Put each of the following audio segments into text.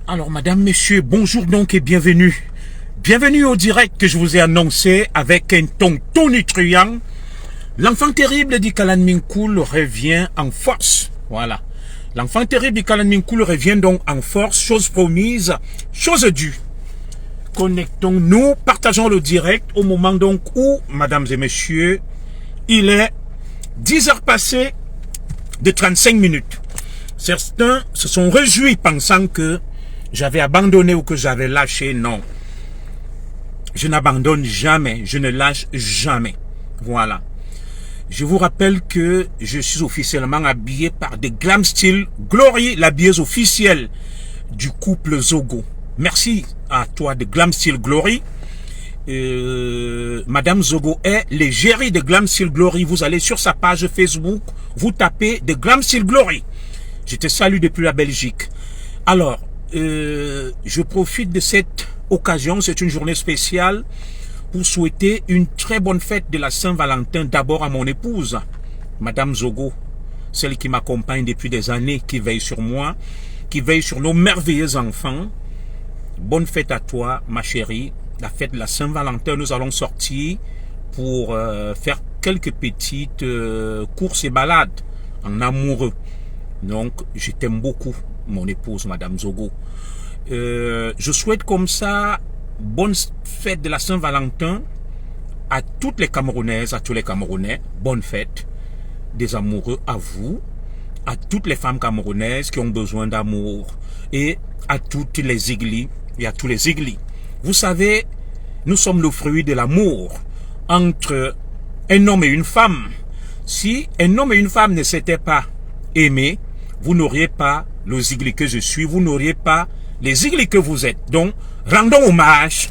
Alors, madame, messieurs, bonjour donc et bienvenue. Bienvenue au direct que je vous ai annoncé avec un ton tonitruant. L'enfant terrible du Kalan Minkoul revient en force. Voilà. L'enfant terrible du Kalan Minkoul revient donc en force. Chose promise, chose due. Connectons-nous, partageons le direct au moment donc où, mesdames et messieurs, il est 10 heures passées de 35 minutes. Certains se sont réjouis pensant que j'avais abandonné ou que j'avais lâché. Non. Je n'abandonne jamais. Je ne lâche jamais. Voilà. Je vous rappelle que je suis officiellement habillé par The Glam Style Glory, l'habilleuse officielle du couple Zogo. Merci à toi de Glam Style Glory. Madame Zogo est l'égérie de Glam Style Glory. Vous allez sur sa page Facebook, vous tapez The Glam Style Glory. Je te salue depuis la Belgique. Alors, je profite de cette occasion, c'est une journée spéciale, pour souhaiter une très bonne fête de la Saint-Valentin d'abord à mon épouse, Madame Zogo, celle qui m'accompagne depuis des années, qui veille sur moi, qui veille sur nos merveilleux enfants. Bonne fête à toi, ma chérie. La fête de la Saint-Valentin, nous allons sortir pour faire quelques petites courses et balades en amoureux. Donc, je t'aime beaucoup, mon épouse, Madame Zogo. Je souhaite comme ça, bonne fête de la Saint-Valentin à toutes les Camerounaises, à tous les Camerounais. Bonne fête des amoureux à vous, à toutes les femmes camerounaises qui ont besoin d'amour et à toutes les églises et à tous les églises. Vous savez, nous sommes le fruit de l'amour entre un homme et une femme. Si un homme et une femme ne s'étaient pas aimés, vous n'auriez pas le zigli que je suis, vous n'auriez pas les zigli que vous êtes. Donc, rendons hommage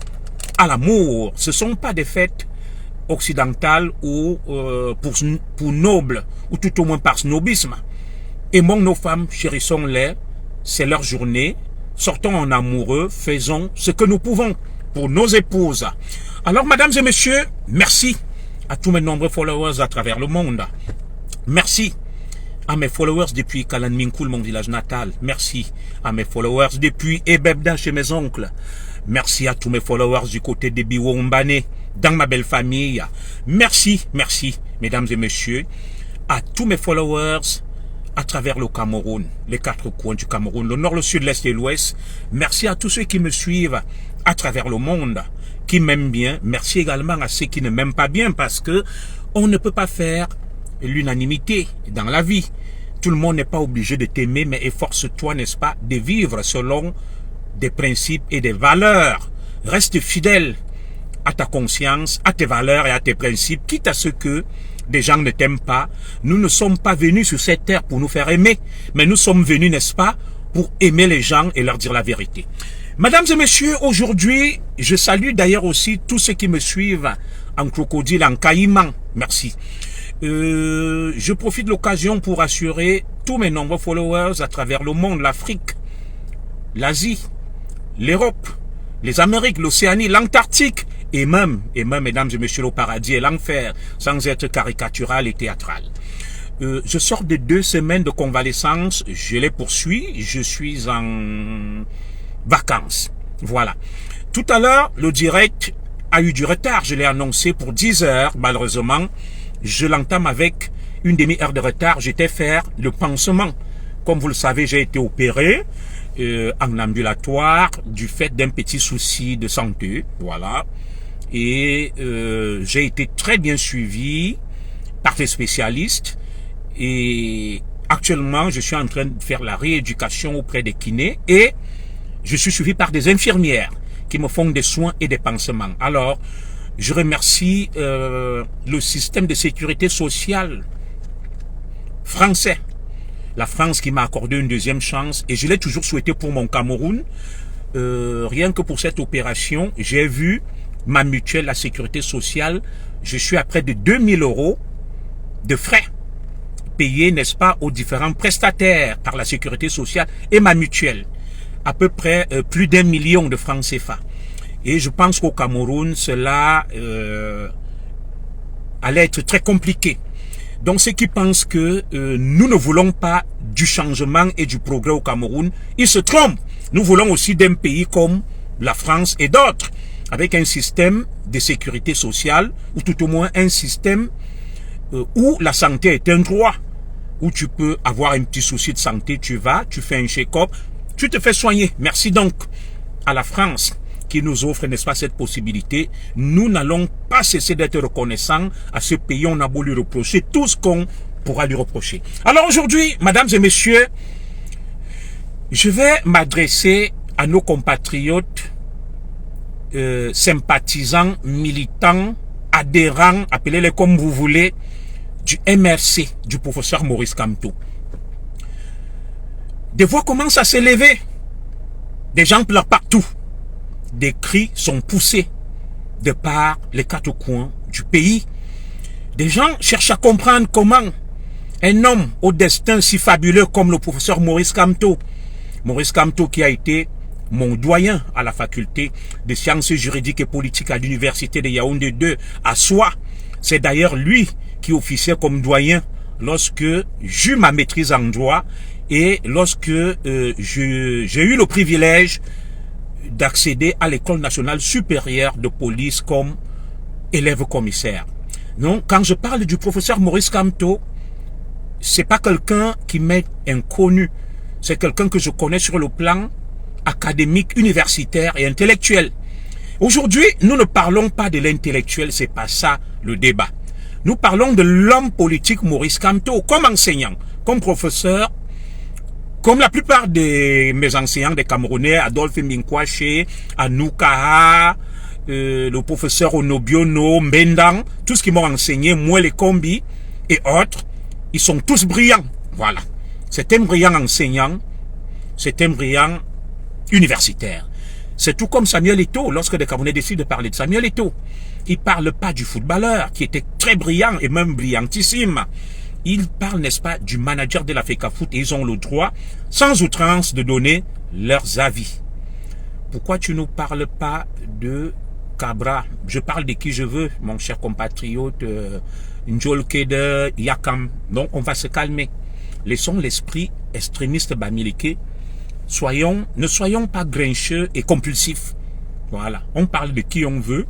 à l'amour. Ce ne sont pas des fêtes occidentales ou pour nobles, ou tout au moins par snobisme. Aimons nos femmes, chérissons-les, c'est leur journée. Sortons en amoureux, faisons ce que nous pouvons pour nos épouses. Alors, mesdames et messieurs, merci à tous mes nombreux followers à travers le monde. Merci à mes followers depuis Kalan Minkoul, mon village natal. Merci à mes followers depuis Ebebda chez mes oncles. Merci à tous mes followers du côté de Biwombane, dans ma belle famille. Merci, merci, mesdames et messieurs, à tous mes followers à travers le Cameroun, les quatre coins du Cameroun, le nord, le sud, l'est et l'ouest. Merci à tous ceux qui me suivent à travers le monde, qui m'aiment bien. Merci également à ceux qui ne m'aiment pas bien, parce que on ne peut pas faire l'unanimité dans la vie. Tout le monde n'est pas obligé de t'aimer, mais efforce-toi, n'est-ce pas, de vivre selon des principes et des valeurs. Reste fidèle à ta conscience, à tes valeurs et à tes principes, quitte à ce que des gens ne t'aiment pas. Nous ne sommes pas venus sur cette terre pour nous faire aimer, mais nous sommes venus, n'est-ce pas, pour aimer les gens et leur dire la vérité. Mesdames et messieurs, aujourd'hui, je salue d'ailleurs aussi tous ceux qui me suivent en crocodile, en caïman. Merci. Je profite de l'occasion pour assurer tous mes nombreux followers à travers le monde, l'Afrique, l'Asie, l'Europe, les Amériques, l'Océanie, l'Antarctique et même, mesdames et messieurs, le paradis et l'enfer, sans être caricatural et théâtral. Je sors de 2 semaines de convalescence, je les poursuis, je suis en vacances. Voilà. Tout à l'heure, le direct a eu du retard, je l'ai annoncé pour 10 heures, malheureusement. Je l'entame avec une demi-heure de retard. J'étais faire le pansement. Comme vous le savez, j'ai été opéré en ambulatoire du fait d'un petit souci de santé. Voilà. Et j'ai été très bien suivi par des spécialistes. Et actuellement, je suis en train de faire la rééducation auprès des kinés. Et je suis suivi par des infirmières qui me font des soins et des pansements. Alors, je remercie le système de sécurité sociale français. La France qui m'a accordé une deuxième chance et je l'ai toujours souhaité pour mon Cameroun. Rien que pour cette opération, j'ai vu ma mutuelle, la sécurité sociale. Je suis à près de 2000 € de frais payés, n'est-ce pas, aux différents prestataires par la sécurité sociale et ma mutuelle. À peu près plus d'1 million de francs CFA. Et je pense qu'au Cameroun, cela allait être très compliqué. Donc ceux qui pensent que nous ne voulons pas du changement et du progrès au Cameroun, ils se trompent. Nous voulons aussi d'un pays comme la France et d'autres, avec un système de sécurité sociale, ou tout au moins un système où la santé est un droit, où tu peux avoir un petit souci de santé, tu vas, tu fais un check-up, tu te fais soigner. Merci donc à la France qui nous offre, n'est-ce pas, cette possibilité. Nous n'allons pas cesser d'être reconnaissants à ce pays. On a beau lui reprocher tout ce qu'on pourra lui reprocher. Alors aujourd'hui, mesdames et messieurs, je vais m'adresser à nos compatriotes sympathisants, militants, adhérents, appelez-les comme vous voulez, du MRC, du professeur Maurice Kamto. Des voix commencent à s'élever. Des gens pleurent partout. Des cris sont poussés de par les quatre coins du pays. Des gens cherchent à comprendre comment un homme au destin si fabuleux comme le professeur Maurice Kamto qui a été mon doyen à la faculté de sciences juridiques et politiques à l'université de Yaoundé 2 à Soie. C'est d'ailleurs lui qui officiait comme doyen lorsque j'eus ma maîtrise en droit et lorsque j'ai eu le privilège d'accéder à l'école nationale supérieure de police comme élève commissaire. Donc, quand je parle du professeur Maurice Kamto, c'est pas quelqu'un qui m'est inconnu. C'est quelqu'un que je connais sur le plan académique, universitaire et intellectuel. Aujourd'hui, nous ne parlons pas de l'intellectuel, c'est pas ça le débat. Nous parlons de l'homme politique Maurice Kamto, comme enseignant, comme professeur, comme la plupart de mes enseignants des Camerounais, Adolphe Minkwache, Anoukaha, le professeur Onobiono, Mbendang, tout ce qui m'ont enseigné, moi les combis et autres, ils sont tous brillants. Voilà. C'est un brillant enseignant, c'est un brillant universitaire. C'est tout comme Samuel Eto'o, lorsque des Camerounais décident de parler de Samuel Eto'o. Il ne parle pas du footballeur, qui était très brillant et même brillantissime. Il parle, n'est-ce pas, du manager de la FECAFOOT et ils ont le droit, sans outrance, de donner leurs avis. Pourquoi tu ne nous parles pas de Cabra? Je parle de qui je veux, mon cher compatriote Njolkede Yakam. Donc, on va se calmer. Laissons l'esprit extrémiste bamileke. Ne soyons pas grincheux et compulsifs. Voilà. On parle de qui on veut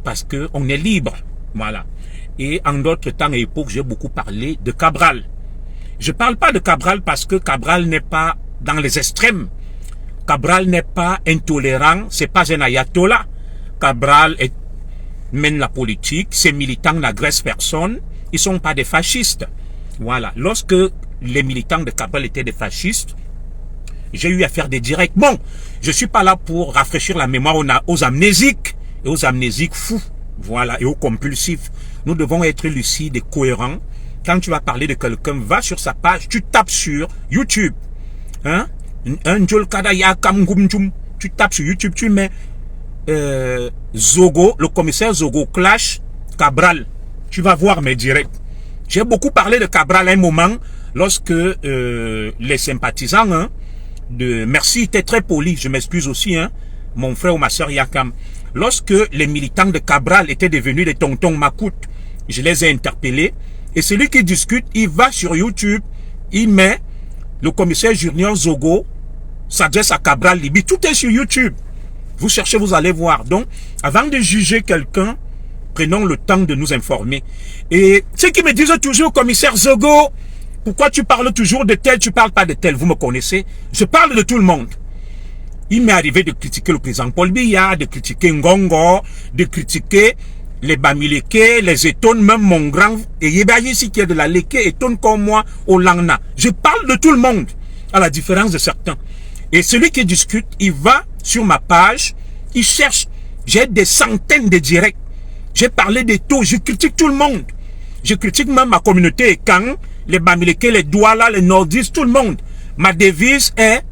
parce qu'on est libre. Voilà. Et en d'autres temps et époques, j'ai beaucoup parlé de Cabral. Je parle pas de Cabral parce que Cabral n'est pas dans les extrêmes. Cabral n'est pas intolérant, c'est pas un ayatollah. Cabral mène la politique, ses militants n'agressent personne, ils sont pas des fascistes. Voilà. Lorsque les militants de Cabral étaient des fascistes, j'ai eu à faire des directs. Bon, je suis pas là pour rafraîchir la mémoire aux amnésiques et aux amnésiques fous. Voilà, et aux compulsifs. Nous devons être lucides et cohérents. Quand tu vas parler de quelqu'un, va sur sa page, tu tapes sur YouTube. Hein? Tu tapes sur YouTube, tu mets Zogo, le commissaire Zogo clash Cabral. Tu vas voir mes directs. J'ai beaucoup parlé de Cabral à un moment, lorsque les sympathisants de Merci étaient très polis, je m'excuse aussi, mon frère ou ma soeur Yakam. Lorsque les militants de Cabral étaient devenus des tontons Makout, je les ai interpellés. Et celui qui discute, il va sur YouTube, il met le commissaire Junior Zogo s'adresse à Cabral Libi. Tout est sur YouTube. Vous cherchez, vous allez voir. Donc, avant de juger quelqu'un, prenons le temps de nous informer. Et ceux qui me disent toujours, commissaire Zogo, pourquoi tu parles toujours de tel, tu parles pas de tel? Vous me connaissez. Je parle de tout le monde. Il m'est arrivé de critiquer le président Paul Biya, de critiquer Ngongo, de critiquer les Bamileke, les Étonnes, même mon grand, et Yebayi ici qui est de la Leke, Étonne comme moi, au Langna. Je parle de tout le monde, à la différence de certains. Et celui qui discute, il va sur ma page, il cherche. J'ai des centaines de directs. J'ai parlé des taux, je critique tout le monde. Je critique même ma communauté, et quand les Bamileke, les Douala, les Nordistes, tout le monde. Ma devise est,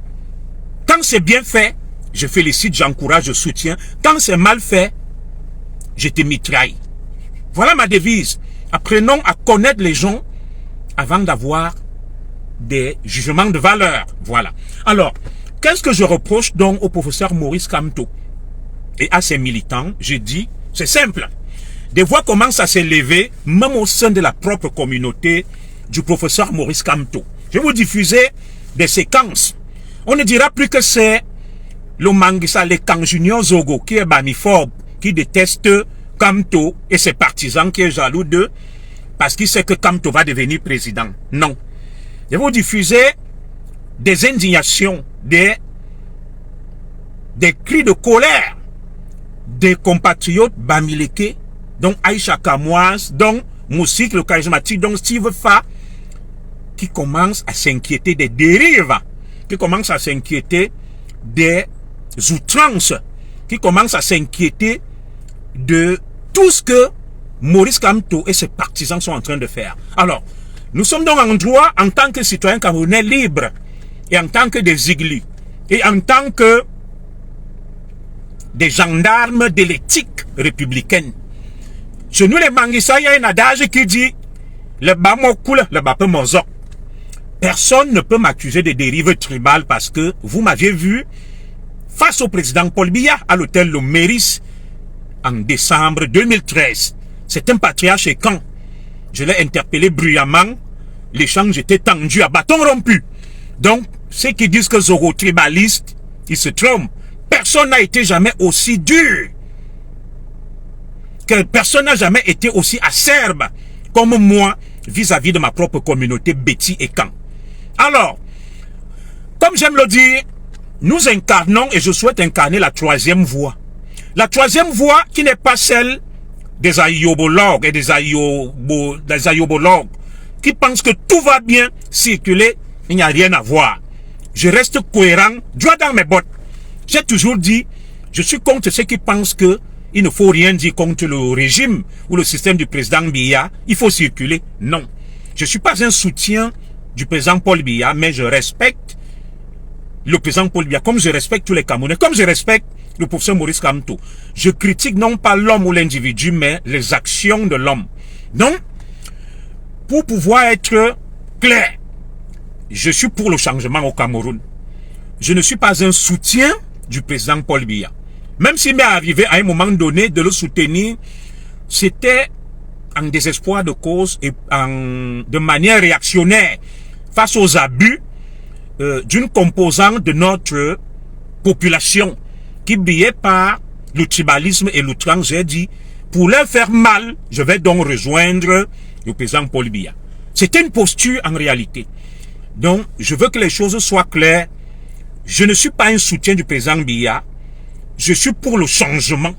quand c'est bien fait, je félicite, j'encourage, je soutiens. Quand c'est mal fait, je te mitraille. Voilà ma devise. Apprenons à connaître les gens avant d'avoir des jugements de valeur. Voilà. Alors, qu'est-ce que je reproche donc au professeur Maurice Kamto et à ses militants? Je dis, c'est simple. Des voix commencent à s'élever, même au sein de la propre communauté du professeur Maurice Kamto. Je vais vous diffuser des séquences. On ne dira plus que c'est le Mangisa, le Kang Junior Zogo, qui est bamiphobe, qui déteste Kamto et ses partisans, qui est jaloux d'eux, parce qu'il sait que Kamto va devenir président. Non. Je vais vous diffuser des indignations, des cris de colère des compatriotes Bamileke, dont Aïcha Kamoise, dont Moussik le charismatique, dont Steve Fa, qui commencent à s'inquiéter des dérives, qui commencent à s'inquiéter des outrances, qui commencent à s'inquiéter de tout ce que Maurice Kamto et ses partisans sont en train de faire. Alors, nous sommes donc en droit, en tant que citoyens camerounais libres, et en tant que des églus, et en tant que des gendarmes de l'éthique républicaine. Chez nous, les Mangissa, il y a un adage qui dit le bamo coule, le bapé mozok. Personne ne peut m'accuser de dérives tribales parce que vous m'aviez vu face au président Paul Biya à l'hôtel Le Méris en décembre 2013. C'est un patriarche et quand je l'ai interpellé bruyamment, l'échange était tendu à bâton rompu. Donc, ceux qui disent que Zogo tribaliste, ils se trompent. Personne n'a été jamais aussi dur. Que personne n'a jamais été aussi acerbe comme moi vis-à-vis de ma propre communauté Betty et Kang. Alors, comme j'aime le dire, nous incarnons et je souhaite incarner la troisième voie. La troisième voie qui n'est pas celle des ayobologues et des ayobologues qui pensent que tout va bien circuler, il n'y a rien à voir. Je reste cohérent, droit dans mes bottes. J'ai toujours dit, je suis contre ceux qui pensent que il ne faut rien dire contre le régime ou le système du président Biya, il faut circuler. Non. Je ne suis pas un soutien du président Paul Biya, mais je respecte le président Paul Biya, comme je respecte tous les Camerounais, comme je respecte le professeur Maurice Kamto. Je critique non pas l'homme ou l'individu, mais les actions de l'homme. Donc, pour pouvoir être clair, je suis pour le changement au Cameroun. Je ne suis pas un soutien du président Paul Biya. Même s'il m'est arrivé à un moment donné de le soutenir, c'était en désespoir de cause et de manière réactionnaire face aux abus d'une composante de notre population qui brillait par le tribalisme et l'outrance. J'ai dit, pour leur faire mal, je vais donc rejoindre le président Paul Biya. C'était une posture en réalité. Donc, je veux que les choses soient claires. Je ne suis pas un soutien du président Biya. Je suis pour le changement.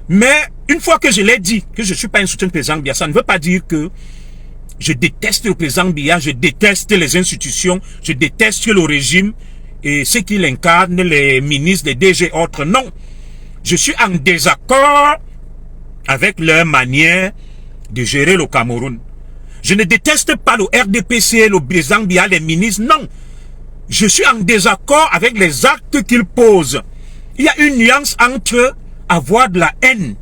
Mais, une fois que je l'ai dit, que je ne suis pas un soutien du président Biya, ça ne veut pas dire que je déteste le président Biya, je déteste les institutions, je déteste le régime et ceux qui l'incarnent, les ministres, les DG, autres. Non. Je suis en désaccord avec leur manière de gérer le Cameroun. Je ne déteste pas le RDPC, le président Biya, les ministres. Non. Je suis en désaccord avec les actes qu'ils posent. Il y a une nuance entre avoir de la haine,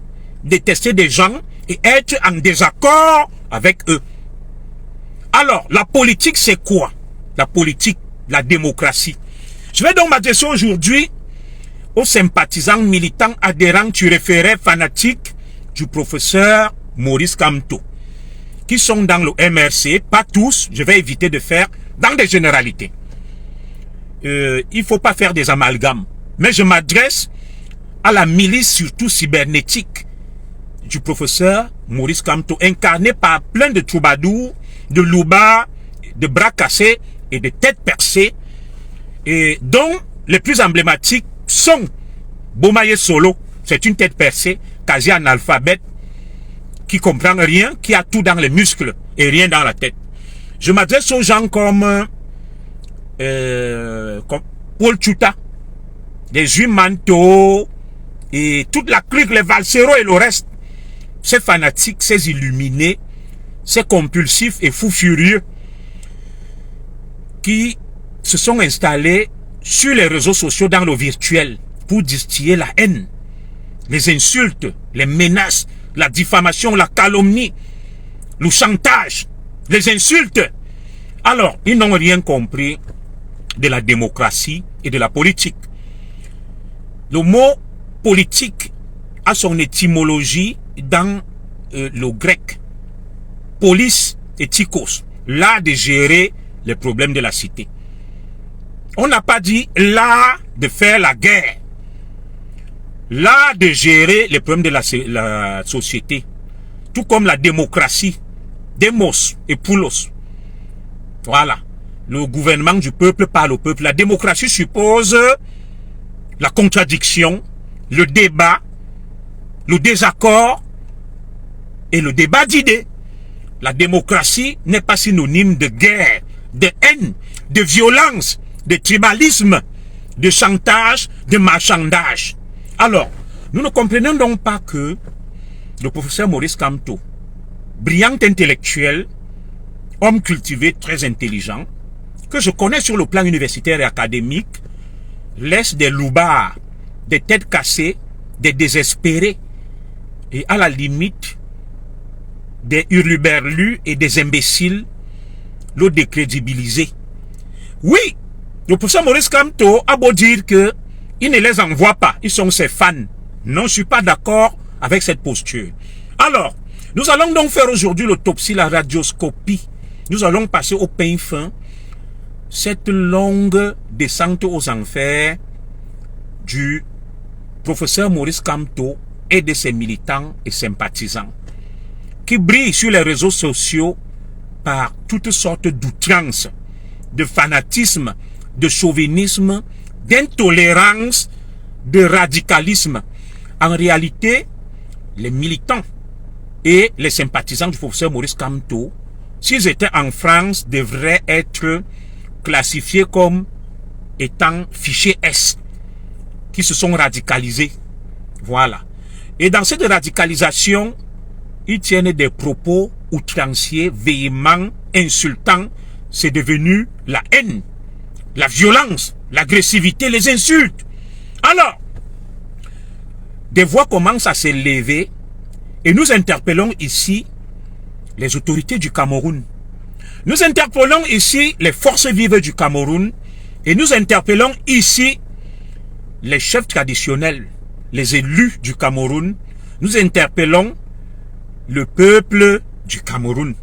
détester des gens et être en désaccord avec eux. Alors, la politique, c'est quoi? La politique, la démocratie. Je vais donc m'adresser aujourd'hui aux sympathisants, militants, adhérents, référés, fanatiques du professeur Maurice Kamto, qui sont dans le MRC, pas tous, je vais éviter de faire dans des généralités. Il ne faut pas faire des amalgames. Mais je m'adresse à la milice, surtout cybernétique, du professeur Maurice Kamto, incarné par plein de troubadours, de loubards, de bras cassés et de têtes percées, et dont les plus emblématiques sont Bomaye Solo, c'est une tête percée, quasi analphabète, qui comprend rien, qui a tout dans les muscles et rien dans la tête. Je m'adresse aux gens comme Paul Tchouta, les Jules Manteau et toute la clique, les Valsero et le reste. Ces fanatiques, ces illuminés, ces compulsifs et fous furieux qui se sont installés sur les réseaux sociaux dans le virtuel pour distiller la haine, les insultes, les menaces, la diffamation, la calomnie, le chantage, les insultes. Alors, ils n'ont rien compris de la démocratie et de la politique. Le mot politique a son étymologie dans le grec. Polis et tikos, l'art de gérer les problèmes de la cité. On n'a pas dit l'art de faire la guerre. L'art de gérer les problèmes de la société. Tout comme la démocratie. Demos et poulos. Voilà. Le gouvernement du peuple par le peuple. La démocratie suppose la contradiction, le débat, le désaccord et le débat d'idées. La démocratie n'est pas synonyme de guerre, de haine, de violence, de tribalisme, de chantage, de marchandage. Alors, nous ne comprenons donc pas que le professeur Maurice Kamto, brillant intellectuel, homme cultivé, très intelligent, que je connais sur le plan universitaire et académique, laisse des loubards, des têtes cassées, des désespérés, et à la limite, des hurluberlus et des imbéciles, le décrédibiliser. Oui, le professeur Maurice Kamto a beau dire que il ne les envoie pas, ils sont ses fans. Non, je ne suis pas d'accord avec cette posture. Alors, nous allons donc faire aujourd'hui l'autopsie, la radioscopie. Nous allons passer au pain fin cette longue descente aux enfers du professeur Maurice Kamto et de ses militants et sympathisants qui brillent sur les réseaux sociaux par toutes sortes d'outrances, de fanatisme, de chauvinisme, d'intolérance, de radicalisme. En réalité, les militants et les sympathisants du professeur Maurice Kamto, s'ils étaient en France, devraient être classifiés comme étant fichés S, qui se sont radicalisés. Voilà. Et dans cette radicalisation, ils tiennent des propos outranciers, véhéments, insultants. C'est devenu la haine, la violence, l'agressivité, les insultes. Alors, des voix commencent à s'élever et nous interpellons ici les autorités du Cameroun. Nous interpellons ici les forces vives du Cameroun et nous interpellons ici les chefs traditionnels, les élus du Cameroun. Nous interpellons le peuple du Cameroun.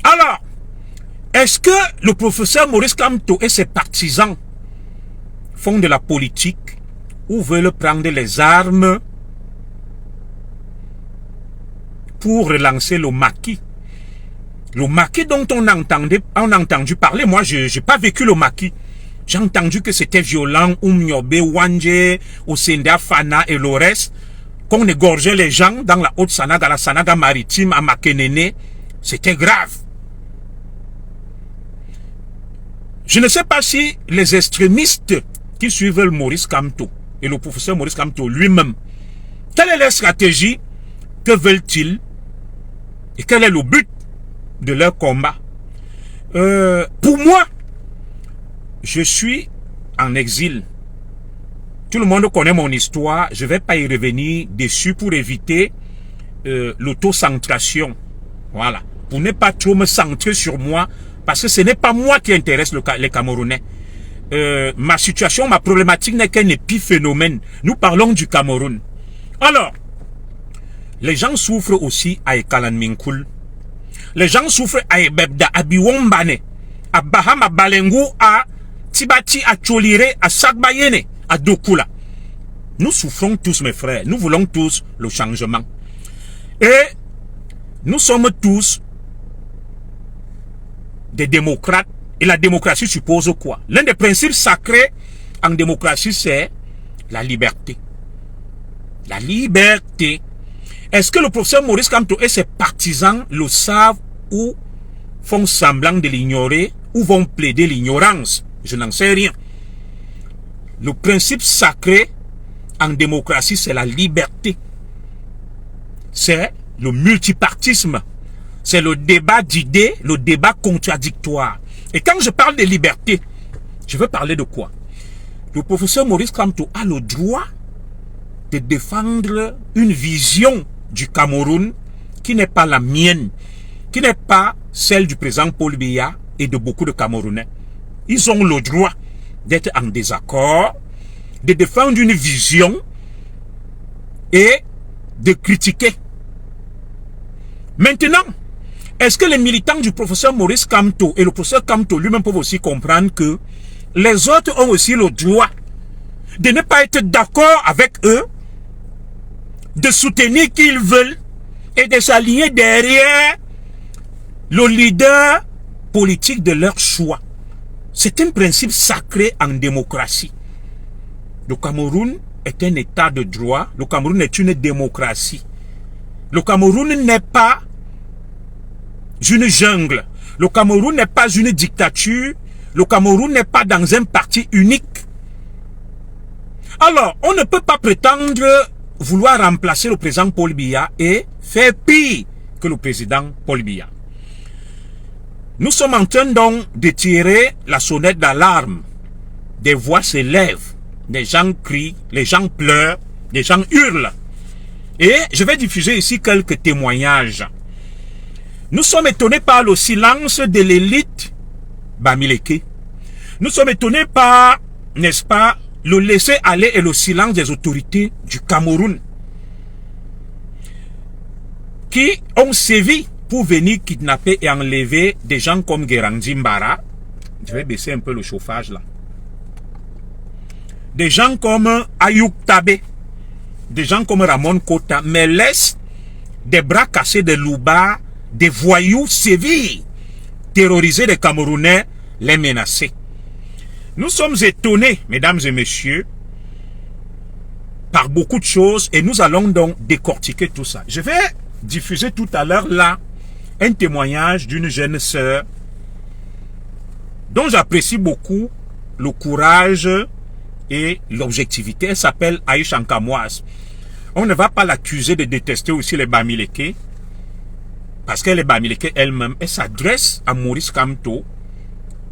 Alors, est-ce que le professeur Maurice Kamto et ses partisans font de la politique ou veulent prendre les armes pour relancer le maquis? Le maquis dont on a entendu parler, moi je n'ai pas vécu le maquis. J'ai entendu que c'était violent, Oumniobe, Wanje, Osenda, Fana et le reste, qu'on égorgeait les gens dans la Haute-Sanaga, la Sanaga maritime, à Makenene. C'était grave. Je ne sais pas si les extrémistes qui suivent le Maurice Kamto et le professeur Maurice Kamto lui-même, quelle est leur stratégie? Que veulent-ils? Et quel est le but de leur combat? Pour moi, je suis en exil. Tout le monde connaît mon histoire. Je ne vais pas y revenir dessus pour éviter l'autocentration. Voilà. Pour ne pas trop me centrer sur moi. Parce que ce n'est pas moi qui intéresse les Camerounais. Ma situation, ma problématique n'est qu'un épiphénomène. Nous parlons du Cameroun. Alors, les gens souffrent aussi à Ekalan Minkoul. Les gens souffrent à Ebebda, à Biwombane, à Bahama Balengu, à Tibati, à Tcholire, à Sagbayene, à Dokula. Nous souffrons tous, mes frères. Nous voulons tous le changement. Et nous sommes tous des démocrates. Et la démocratie suppose quoi? L'un des principes sacrés en démocratie, c'est la liberté. La liberté. Est-ce que le professeur Maurice Kamto et ses partisans le savent ou font semblant de l'ignorer ou vont plaider l'ignorance? Je n'en sais rien. Le principe sacré en démocratie, c'est la liberté. C'est le multipartisme. C'est le débat d'idées, le débat contradictoire. Et quand je parle de liberté, je veux parler de quoi? Le professeur Maurice Kamto a le droit de défendre une vision du Cameroun qui n'est pas la mienne, qui n'est pas celle du président Paul Biya et de beaucoup de Camerounais. Ils ont le droit d'être en désaccord, de défendre une vision et de critiquer. Maintenant, est-ce que les militants du professeur Maurice Kamto et le professeur Kamto lui-même peuvent aussi comprendre que les autres ont aussi le droit de ne pas être d'accord avec eux, de soutenir qui ils veulent et de s'aligner derrière le leader politique de leur choix. C'est un principe sacré en démocratie. Le Cameroun est un état de droit. Le Cameroun est une démocratie. Le Cameroun n'est pas une jungle. Le Cameroun n'est pas une dictature. Le Cameroun n'est pas dans un parti unique. Alors, on ne peut pas prétendre vouloir remplacer le président Paul Biya et faire pire que le président Paul Biya. Nous sommes en train donc de tirer la sonnette d'alarme. Des voix s'élèvent, des gens crient, les gens pleurent, les gens hurlent. Et je vais diffuser ici quelques témoignages. Nous sommes étonnés par le silence de l'élite Bamileke. Nous sommes étonnés par, n'est-ce pas, le laisser-aller et le silence des autorités du Cameroun qui ont sévi pour venir kidnapper et enlever des gens comme Guérandi Mbara. Je vais baisser un peu le chauffage là. Des gens comme Ayoub Tabé, des gens comme Ramon Kota, mais laissent des bras cassés de loupards, des voyous sévir, terroriser les Camerounais, les menacer. Nous sommes étonnés, mesdames et messieurs, par beaucoup de choses et nous allons donc décortiquer tout ça. Je vais diffuser tout à l'heure là un témoignage d'une jeune sœur dont j'apprécie beaucoup le courage et l'objectivité. Elle s'appelle Aïcha Nkamoise. On ne va pas l'accuser de détester aussi les Bamileke parce qu'elle est Bamileke elle-même. Elle s'adresse à Maurice Kamto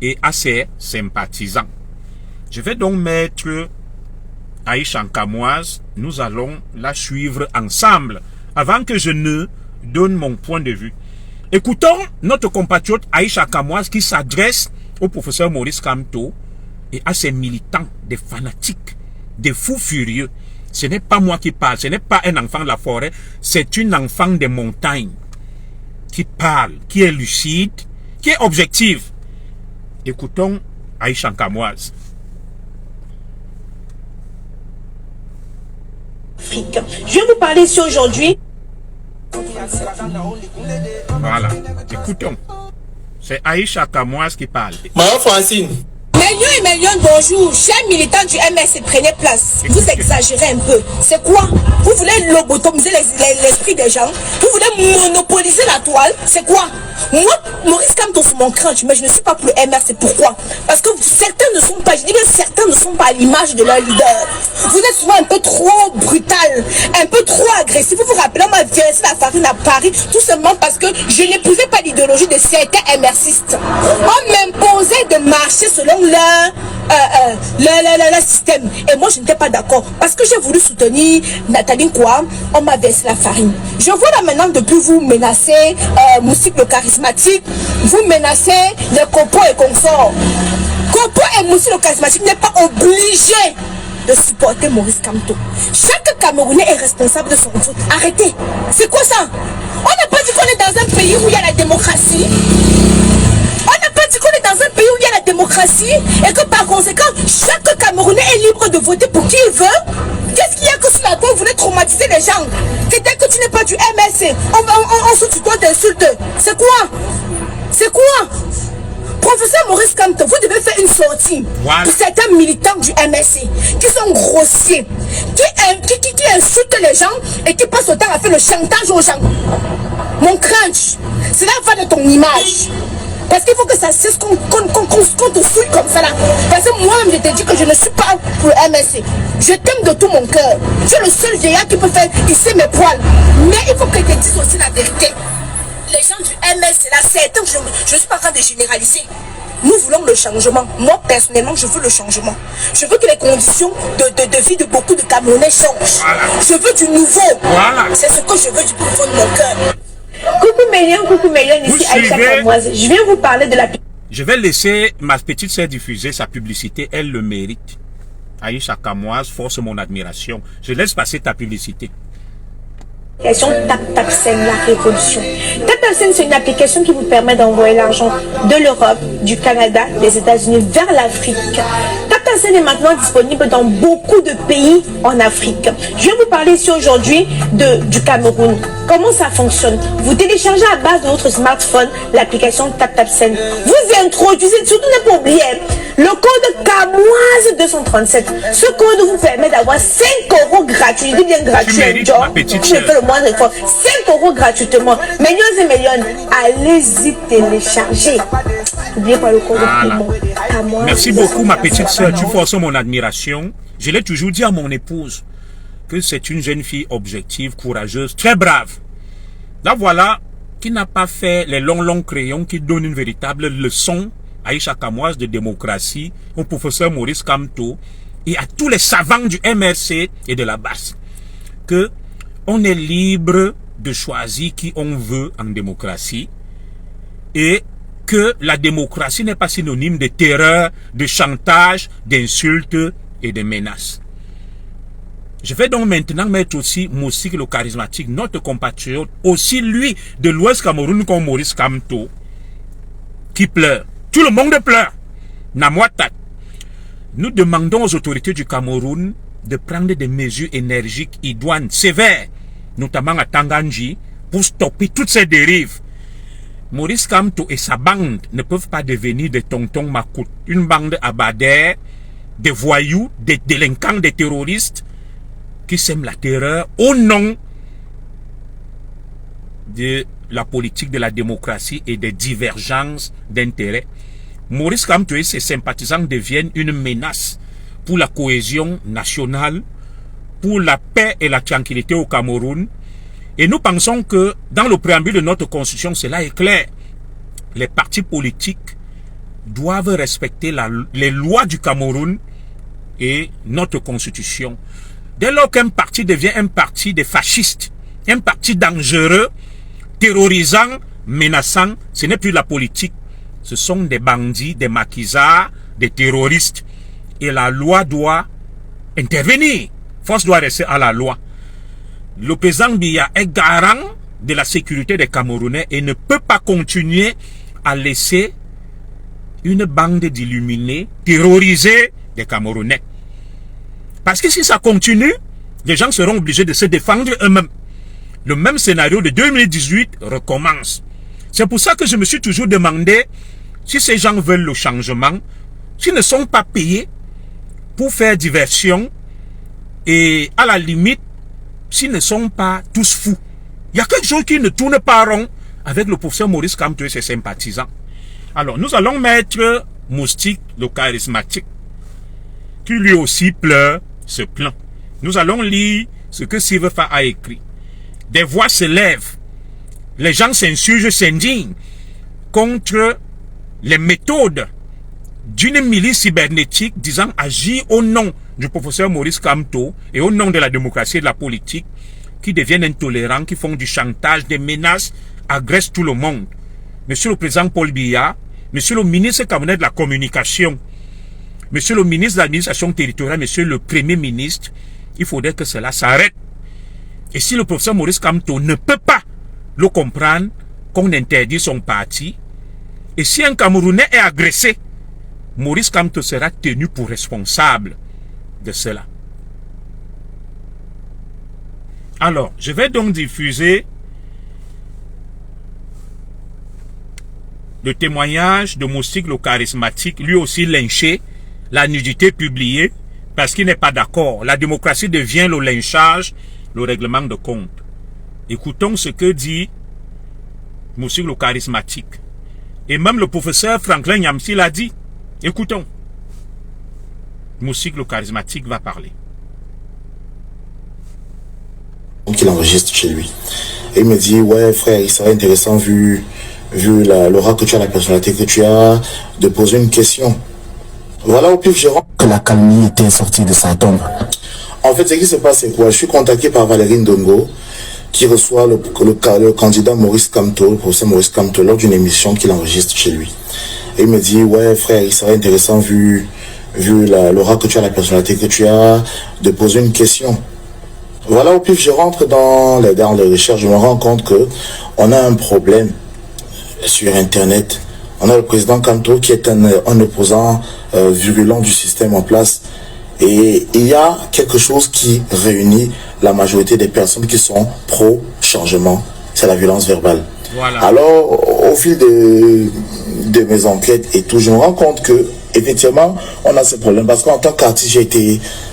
et à ses sympathisants. Je vais donc mettre Aïcha Nkamoise. Nous allons la suivre ensemble avant que je ne donne mon point de vue. Écoutons notre compatriote Aïcha Nkamoise qui s'adresse au professeur Maurice Kamto et à ses militants, des fanatiques, des fous furieux. Ce n'est pas moi qui parle, ce n'est pas un enfant de la forêt, c'est une enfant des montagnes qui parle, qui est lucide, qui est objective. Écoutons Aïcha Nkamoise. Je vais vous parler ici aujourd'hui. Voilà, écoutons. C'est Aïcha Nkamoise qui parle. Maman Francine. Millions et millions, bonjour. Chers militants du MS, prenez place. Vous exagérez un peu. C'est quoi? Vous voulez lobotomiser l'esprit des gens? Vous voulez monopoliser la toile? C'est quoi? Moi, Maurice Kamto, c'est mon crunch, mais je ne suis pas pour le MRC. Pourquoi? Parce que certains ne sont pas, je dis bien certains ne sont pas à l'image de leur leader. Vous êtes souvent un peu trop brutal, un peu trop agressif. Vous vous rappelez, on m'a versé la farine à Paris, tout simplement parce que je n'épousais pas l'idéologie de certains MRCistes. On m'imposait de marcher selon leur système. Et moi, je n'étais pas d'accord. Parce que j'ai voulu soutenir Nathalie Kouam, on m'a versé la farine. Je vois là maintenant depuis vous menacer Moussik le charismatique, vous menacez les Kopo et consorts. Kopo et Moussik le charismatique n'est pas obligé de supporter Maurice Kamto. Chaque Camerounais est responsable de son vote. Arrêtez. C'est quoi ça? On n'a pas dit qu'on est dans un pays où il y a la démocratie. On n'a pas dit qu'on est dans un pays où il y a la démocratie et que par conséquent, chaque Camerounais est libre de voter pour qui il veut. Qu'est-ce qu'il y a que sur la toile, vous voulez traumatiser les gens? C'est dès que tu n'es pas du MSC, on se tutoie, t'insulte. C'est quoi? C'est quoi? Professeur Maurice Kamto, vous devez faire une sortie pour certains militants du MSC qui sont grossiers, qui insultent les gens et qui passent le temps à faire le chantage aux gens. Mon crunch, cela va de ton image. Parce qu'il faut que ça cesse qu'on te souille comme ça là. Parce que moi-même, je te dis que je ne suis pas pour le MSC. Je t'aime de tout mon cœur. Tu es le seul géant qui peut faire ici mes poils. Mais il faut que je te dise aussi la vérité. Les gens du MSC là, certains, je ne suis pas en train de généraliser. Nous voulons le changement. Moi, personnellement, je veux le changement. Je veux que les conditions de vie de beaucoup de Camerounais changent. Voilà. Je veux du nouveau. Voilà. C'est ce que je veux du plus fond de mon cœur. Coucou Mélion, ici Aïcha Nkamoise. Je viens vous parler de la... Je vais laisser ma petite sœur diffuser sa publicité, elle le mérite. Aïcha Nkamoise force mon admiration. Je laisse passer ta publicité. L'application TapTapSend, la révolution. TapTapSend, c'est une application qui vous permet d'envoyer l'argent de l'Europe, du Canada, des États-Unis vers l'Afrique. TapTapSend est maintenant disponible dans beaucoup de pays en Afrique. Je vais vous parler ici aujourd'hui du Cameroun. Comment ça fonctionne? Vous téléchargez à base de votre smartphone l'application TapTapSend. Vous introduisez, surtout ne pas oublier, le code CAMOISE 237. Ce code vous permet d'avoir 5 € gratuits. Je dis bien gratuit, John. Je fais le moindre effort. 5 € gratuitement. Millions et millions. Allez-y télécharger. N'oubliez pas le code CAMOISE. Merci beaucoup, ma petite soeur. Tu forces mon admiration. Je l'ai toujours dit à mon épouse que c'est une jeune fille objective, courageuse, très brave. Là, voilà, qui n'a pas fait les longs crayons qui donnent une véritable leçon à Aïcha Kamoise de démocratie, au professeur Maurice Kamto et à tous les savants du MRC et de la base. Que on est libre de choisir qui on veut en démocratie et que la démocratie n'est pas synonyme de terreur, de chantage, d'insultes et de menaces. Je vais donc maintenant mettre aussi Moustik le charismatique, notre compatriote, aussi lui de l'Ouest Cameroun comme Maurice Kamto, qui pleure. Tout le monde pleure. Namwatat. Nous demandons aux autorités du Cameroun de prendre des mesures énergiques, idoines, sévères, notamment à Tanganji, pour stopper toutes ces dérives. Maurice Kamto et sa bande ne peuvent pas devenir des tontons macoutes, une bande abadère, des voyous, des délinquants, des terroristes, qui sème la terreur au nom de la politique de la démocratie et des divergences d'intérêts. Maurice Kamto et ses sympathisants deviennent une menace pour la cohésion nationale, pour la paix et la tranquillité au Cameroun. Et nous pensons que dans le préambule de notre constitution, cela est clair. Les partis politiques doivent respecter les lois du Cameroun et notre constitution. Dès lors qu'un parti devient un parti des fascistes, un parti dangereux, terrorisant, menaçant, ce n'est plus la politique. Ce sont des bandits, des maquisards, des terroristes. Et la loi doit intervenir. Force doit rester à la loi. Le président Biya est garant de la sécurité des Camerounais et ne peut pas continuer à laisser une bande d'illuminés terroriser les Camerounais. Parce que si ça continue, les gens seront obligés de se défendre eux-mêmes. Le même scénario de 2018 recommence. C'est pour ça que je me suis toujours demandé si ces gens veulent le changement, s'ils ne sont pas payés pour faire diversion et à la limite, s'ils ne sont pas tous fous. Il y a quelque chose qui ne tourne pas rond avec le professeur Maurice Kamto et ses sympathisants. Alors, nous allons mettre Moustik le charismatique, qui lui aussi pleure, se plaint. Nous allons lire ce que Silvefa a écrit. Des voix se lèvent. Les gens s'insurgent, s'indignent contre les méthodes d'une milice cybernétique disant agir au nom du professeur Maurice Kamto et au nom de la démocratie et de la politique, qui deviennent intolérants, qui font du chantage, des menaces, agressent tout le monde. Monsieur le président Paul Biya, monsieur le ministre camerounais de la communication, monsieur le ministre de l'administration territoriale, monsieur le premier ministre, il faudrait que cela s'arrête. Et si le professeur Maurice Kamto ne peut pas le comprendre, qu'on interdit son parti, et si un Camerounais est agressé, Maurice Kamto sera tenu pour responsable de cela. Alors, je vais donc diffuser le témoignage de Moustik le charismatique, lui aussi lynché, la nudité publiée, parce qu'il n'est pas d'accord. La démocratie devient le lynchage, le règlement de compte. Écoutons ce que dit Moustik le charismatique. Et même le professeur Franklin Nyamsi l'a dit. Écoutons. Moustik le charismatique va parler. Donc il enregistre chez lui. Et il me dit, ouais frère, il serait intéressant vu l'aura que tu as, la personnalité que tu as, de poser une question. Voilà au pif gérant que la calmie était sortie de sa tombe. En fait, ce qui se passe, c'est quoi? Je suis contacté par Valérie Ndongo, qui reçoit le candidat Maurice Kamto, le professeur Maurice Kamto, lors d'une émission qu'il enregistre chez lui. Et il me dit, ouais frère, il serait intéressant vu l'aura que tu as, la personnalité que tu as, de poser une question. Voilà, au pif, je rentre dans les recherches, je me rends compte que on a un problème sur Internet. On a le président Kanto qui est un opposant virulent du système en place. Et il y a quelque chose qui réunit la majorité des personnes qui sont pro-changement, c'est la violence verbale. Voilà. Alors, au fil de mes enquêtes et tout, je me rends compte que effectivement, on a ce problème. Parce qu'en tant qu'artiste,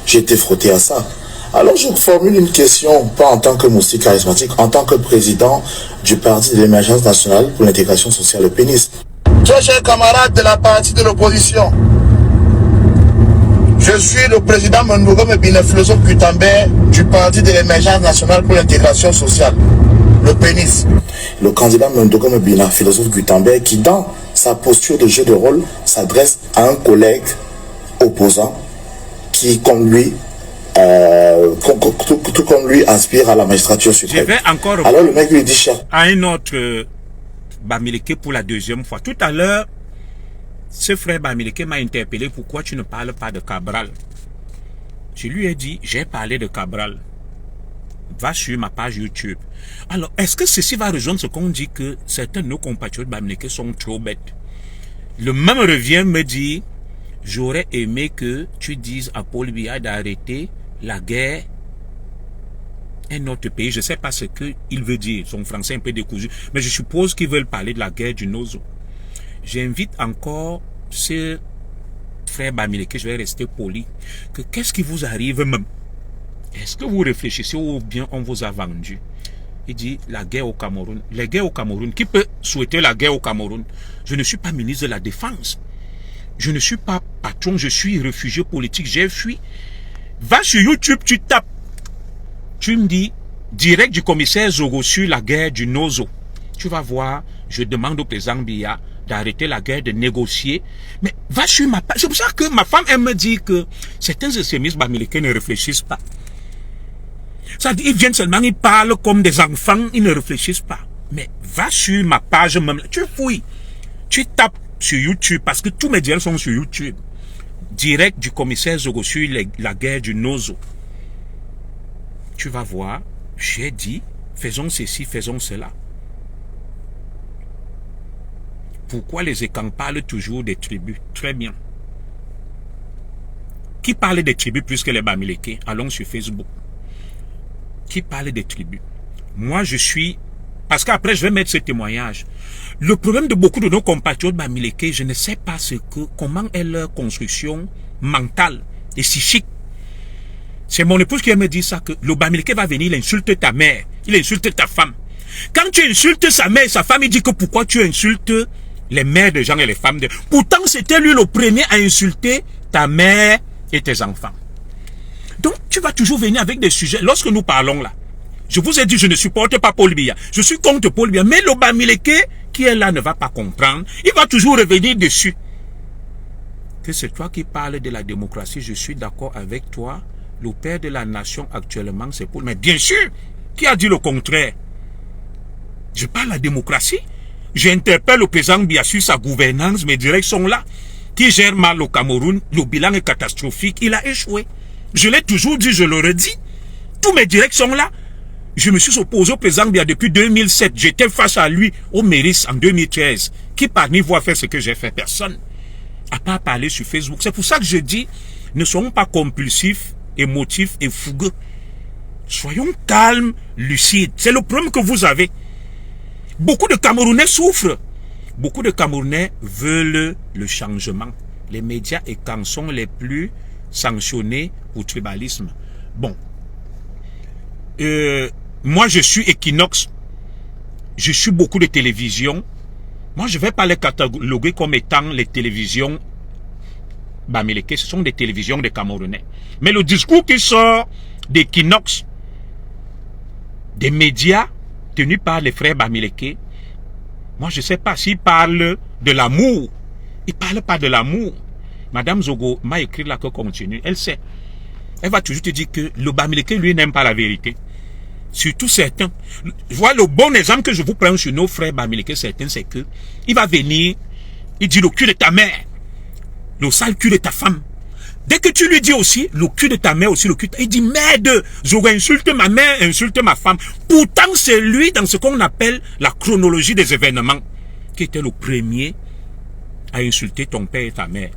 j'ai été frotté à ça. Alors, je formule une question, pas en tant que moustique charismatique, en tant que président du Parti de l'Émergence nationale pour l'intégration sociale, le PENIS. Très chers camarades de la partie de l'opposition, je suis le président Mondogom Bina, philosophe Gutenberg du Parti de l'Émergence nationale pour l'intégration sociale, le PENIS. Le candidat Mondogom Bina, philosophe Gutenberg, qui dans sa posture de jeu de rôle s'adresse à un collègue opposant qui, comme lui, tout comme lui, aspire à la magistrature suprême. Je vais encore alors le mec lui dit cher. À un autre Bamileke pour la deuxième fois. Tout à l'heure, ce frère Bamileke m'a interpellé. Pourquoi tu ne parles pas de Cabral? Je lui ai dit, j'ai parlé de Cabral. Va sur ma page YouTube. Alors, est-ce que ceci va rejoindre ce qu'on dit que certains de nos compatriotes Bamileke sont trop bêtes? Le même revient me dit, j'aurais aimé que tu dises à Paul Biya d'arrêter la guerre un autre pays. Je ne sais pas ce qu'il veut dire. Son français est un peu décousu. Mais je suppose qu'ils veulent parler de la guerre du Nozo. J'invite encore ce frère Bamileke, je vais rester poli, que qu'est-ce qui vous arrive même? Est-ce que vous réfléchissez ou bien on vous a vendu? Il dit la guerre au Cameroun. La guerre au Cameroun. Qui peut souhaiter la guerre au Cameroun? Je ne suis pas ministre de la Défense. Je ne suis pas patron, je suis réfugié politique, j'ai fui. Va sur YouTube, tu tapes. Tu me dis, direct du commissaire Zogo sur la guerre du Nozo. Tu vas voir, je demande au président Biya d'arrêter la guerre, de négocier. Mais va sur ma page. C'est pour ça que ma femme, elle me dit que certains extrémistes bamileke ne réfléchissent pas. Ça dit, ils viennent seulement, ils parlent comme des enfants, ils ne réfléchissent pas. Mais va sur ma page même, tu fouilles. Tu tapes sur YouTube, parce que tous mes dialogues sont sur YouTube. Direct du commissaire Zogo sur la guerre du Nozo. Tu vas voir, j'ai dit, faisons ceci, faisons cela. Pourquoi les écans parlent toujours des tribus? Très bien. Qui parle des tribus plus que les Bamileke? Allons sur Facebook. Qui parle des tribus? Moi, je suis... Parce qu'après, je vais mettre ce témoignage. Le problème de beaucoup de nos compatriotes Bamileke, je ne sais pas comment est leur construction mentale et psychique. C'est mon épouse qui me dit ça, que le Bamileke va venir, il insulte ta mère, il insulte ta femme. Quand tu insultes sa mère et sa femme, il dit que pourquoi tu insultes les mères des gens et les femmes. Pourtant, c'était lui le premier à insulter ta mère et tes enfants. Donc, tu vas toujours venir avec des sujets. Lorsque nous parlons là, je vous ai dit, je ne supporte pas Paul Biya. Je suis contre Paul Biya. Mais le Bamileke qui est là ne va pas comprendre. Il va toujours revenir dessus. Que c'est toi qui parles de la démocratie, je suis d'accord avec toi. Le père de la nation actuellement, c'est Paul. Mais bien sûr, qui a dit le contraire? Je parle de la démocratie. J'interpelle le président Biya sur sa gouvernance. Mes directs sont là. Qui gère mal au Cameroun. Le bilan est catastrophique. Il a échoué. Je l'ai toujours dit, je le redis. Tous mes directs sont là. Je me suis opposé au président Biya depuis 2007. J'étais face à lui au Méris en 2013. Qui parmi vous a fait ce que j'ai fait? Personne. À part parler sur Facebook. C'est pour ça que je dis, ne soyons pas compulsifs, émotifs et fougueux. Soyons calmes, lucides. C'est le problème que vous avez. Beaucoup de Camerounais souffrent. Beaucoup de Camerounais veulent le changement. Les médias et camps sont les plus sanctionnés pour tribalisme. Bon. Moi, je suis Equinox. Je suis beaucoup de télévision. Moi, je ne vais pas les cataloguer comme étant les télévisions Bamileke. Ce sont des télévisions des Camerounais. Mais le discours qui sort d'Equinox, des médias tenus par les frères Bamileke, moi, je ne sais pas s'ils parlent de l'amour. Ils ne parlent pas de l'amour. Madame Zogo m'a écrit là que continue. Elle sait. Elle va toujours te dire que le Bamileke, lui, n'aime pas la vérité. Surtout certains. Voilà le bon exemple que je vous prends sur nos frères Bamileke, certains, c'est que il va venir, il dit le cul de ta mère, le sale cul de ta femme. Dès que tu lui dis aussi, le cul de ta mère aussi, le cul, il dit, merde, j'aurais insulté ma mère, insulté ma femme. Pourtant, c'est lui, dans ce qu'on appelle la chronologie des événements, qui était le premier à insulter ton père et ta mère.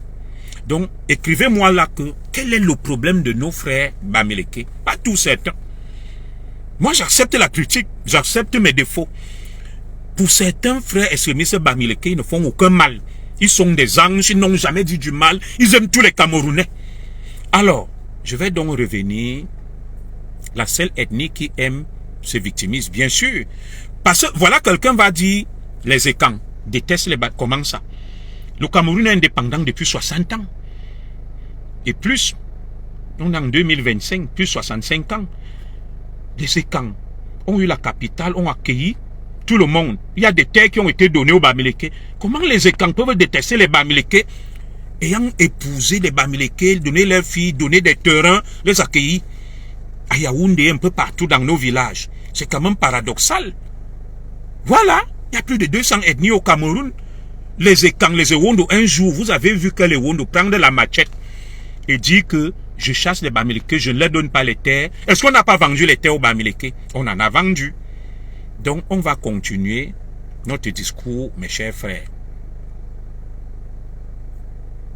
Donc, écrivez-moi là que, quel est le problème de nos frères Bamileke? Pas tous certains. Moi, j'accepte la critique, j'accepte mes défauts. Pour certains frères extrémistes Bamileke, ils ne font aucun mal. Ils sont des anges, ils n'ont jamais dit du mal. Ils aiment tous les Camerounais. Alors, je vais donc revenir. La seule ethnie qui aime se victimise, bien sûr. Parce que, voilà, quelqu'un va dire, les Ekans détestent les Bamileke. Comment ça? Le Cameroun est indépendant depuis 60 ans. Et plus, on est en 2025, plus 65 ans. Les Ekans ont eu la capitale, ont accueilli tout le monde. Il y a des terres qui ont été données aux Bamileke. Comment les Ekans peuvent détester les Bamileke ayant épousé les Bamileke, donné leurs filles, donné des terrains, les accueillir à Yaoundé, un peu partout dans nos villages? C'est quand même paradoxal. Voilà, il y a plus de 200 ethnies au Cameroun. Les Ekans, les Ewondo, un jour, vous avez vu que les Ewondo prennent la machette et dit que je chasse les Bamileke, je ne leur donne pas les terres. Est-ce qu'on n'a pas vendu les terres aux Bamileke? On en a vendu. Donc, on va continuer notre discours, mes chers frères.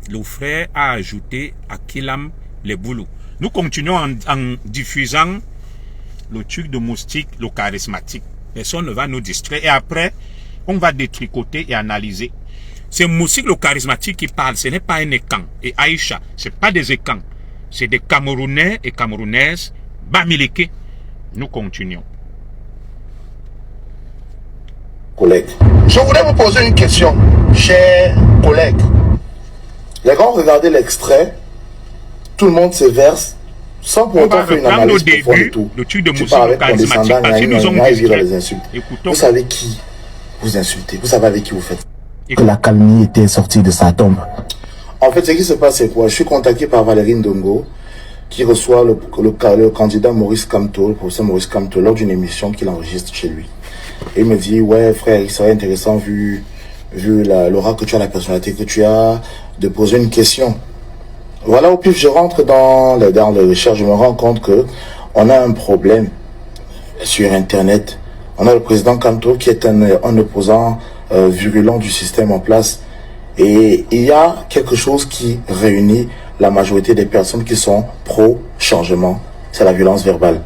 Le frère a ajouté à Kilam les boulots. Nous continuons en diffusant le truc de moustique, le charismatique. Personne ne va nous distraire. Et après, on va détricoter et analyser. C'est moustique, le charismatique qui parle. Ce n'est pas un Ekan. Et Aïcha, ce n'est pas des Ekans. C'est des Camerounais et Camerounaises Bamileke. Nous continuons. Collègues. Je voudrais vous poser une question, chers collègues. Les gars ont regardé l'extrait, tout le monde se verse, sans pour autant faire une analyse profonde et tout. Tu parles avec condescendant, les insultes. Vous savez qui vous insultez, vous savez avec qui vous faites. Que la calomnie était sortie de sa tombe. En fait, ce qui se passe, c'est quoi? Je suis contacté par Valérie Ndongo, qui reçoit le candidat Maurice Kamto, le professeur Maurice Kamto, lors d'une émission qu'il enregistre chez lui. Et il me dit, ouais frère, il serait intéressant, vu l'aura que tu as, la personnalité que tu as, de poser une question. Voilà, au pif, je rentre dans les recherches, je me rends compte que on a un problème sur Internet. On a le président Kamto qui est un opposant virulent du système en place. Et il y a quelque chose qui réunit la majorité des personnes qui sont pro-changement, c'est la violence verbale.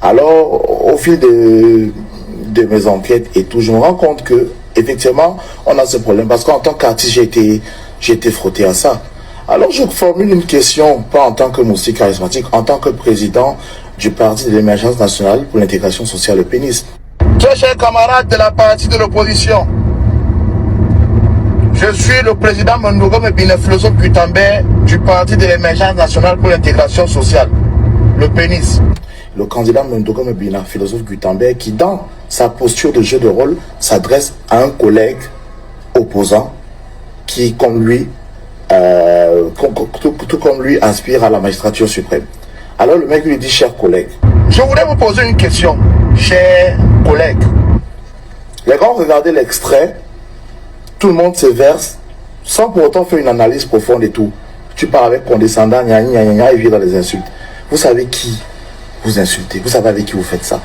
Alors, au fil de mes enquêtes et tout, je me rends compte que effectivement, on a ce problème. Parce qu'en tant qu'artiste, j'ai été frotté à ça. Alors, je formule une question, pas en tant que moustique charismatique, en tant que président du Parti de l'émergence nationale pour l'intégration sociale, le PENIS. Très chers camarades de la partie de l'opposition, je suis le président Mondogome Bine, philosophe Gutenberg du Parti de l'émergence nationale pour l'intégration sociale, le PENIS. Le candidat Mondogome Bine, philosophe Gutenberg, qui dans sa posture de jeu de rôle s'adresse à un collègue opposant qui, comme lui, tout comme lui, aspire à la magistrature suprême. Alors le mec lui dit, cher collègue. Je voudrais vous poser une question, chers collègues. Les gars ont regardé l'extrait, tout le monde se verse, sans pour autant faire une analyse profonde et tout. Tu parles avec condescendant, et vient dans les insultes. Vous savez qui vous insultez, vous savez avec qui vous faites ça.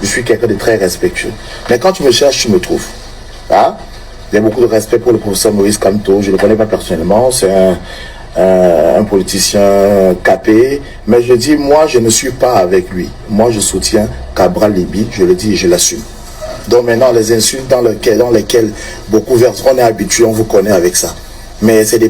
Je suis quelqu'un de très respectueux. Mais quand tu me cherches, tu me trouves. Hein? J'ai beaucoup de respect pour le professeur Maurice Kamto. Je ne le connais pas personnellement. C'est un politicien capé. Mais je dis, moi, je ne suis pas avec lui. Moi, je soutiens Cabral Libi. Je le dis et je l'assume. Donc maintenant, les insultes dans lesquelles beaucoup versent, on est habitué, on vous connaît avec ça. Mais c'est des